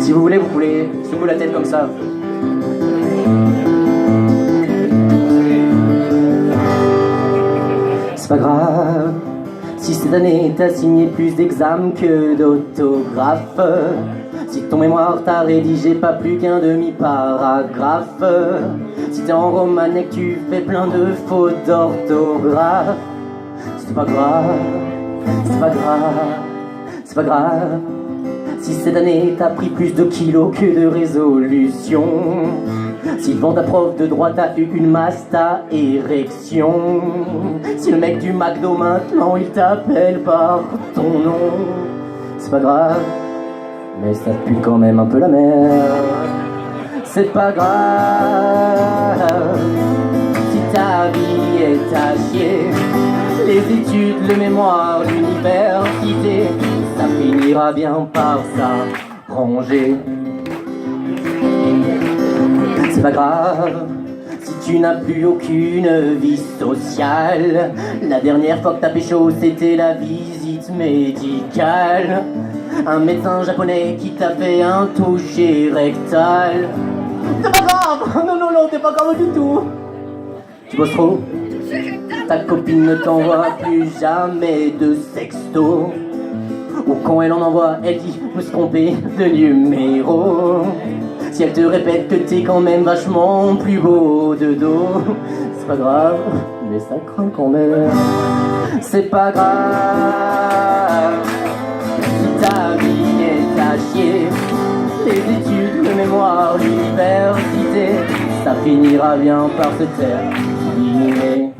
Si vous voulez, vous pouvez secouer la tête comme ça. C'est pas grave si cette année t'as signé plus d'examens que d'autographes. Si ton mémoire t'a rédigé pas plus qu'un demi-paragraphe. Si t'es en roman et que tu fais plein de fautes d'orthographe. C'est pas grave, c'est pas grave, c'est pas grave. Si cette année t'as pris plus de kilos que de résolutions. Si devant ta prof de droit t'as eu une masse, ta érection. Si le mec du McDo maintenant il t'appelle par ton nom. C'est pas grave, mais ça pue quand même un peu la merde. C'est pas grave si ta vie est à chier. Les études, le mémoire, l'université, ça finira bien par s'arranger. C'est pas grave si tu n'as plus aucune vie sociale. La dernière fois que t'as pécho, c'était la visite médicale. Un médecin japonais qui t'a fait un toucher rectal. C'est pas grave, non, t'es pas grave du tout. Tu bosses trop? Ta copine ne t'envoie plus jamais de sexto. Ou quand elle en envoie, elle dit « Je me suis trompé de numéro ». Si elle te répète que t'es quand même vachement plus beau de dos. C'est pas grave, mais ça craint quand même. C'est pas grave si ta vie est à chier. Les études, le mémoire, l'université, ça finira bien par se terminer.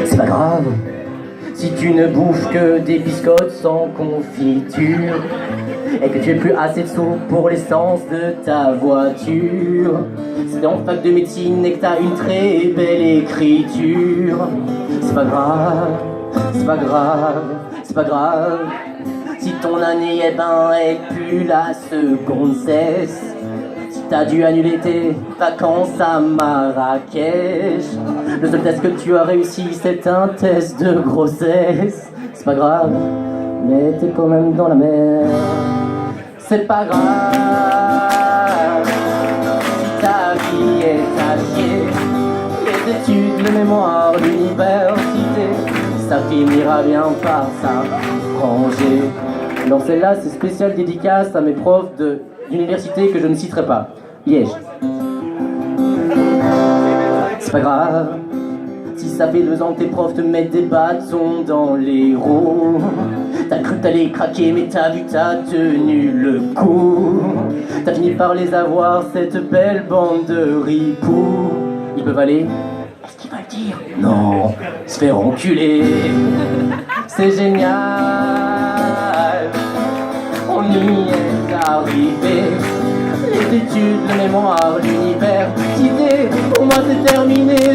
C'est pas grave si tu ne bouffes que des biscottes sans confiture et que tu n'as plus assez de sous pour l'essence de ta voiture. Si t'es en fac de médecine et que t'as une très belle écriture. C'est pas grave, c'est pas grave, c'est pas grave si ton année est plus la seconde cesse. T'as dû annuler tes vacances à Marrakech. Le seul test que tu as réussi, c'est un test de grossesse. C'est pas grave, mais t'es quand même dans la merde. C'est pas grave si ta vie est à chier. Les études, le mémoire, l'université, ça finira bien par s'arranger. Alors celle-là, c'est spécial dédicace à mes profs d'université que je ne citerai pas. Liège. C'est pas grave si ça fait 2 ans que tes profs te mettent des bâtons dans les roues. T'as cru que t'allais craquer mais t'as vu que t'as tenu le coup. T'as fini par les avoir, cette belle bande de ripoux. Ils peuvent aller? Est-ce qu'ils veulent dire? Non, se faire enculer. C'est génial, on y est arrivé. Les études, le mémoire, l'université, pour moi c'est terminé.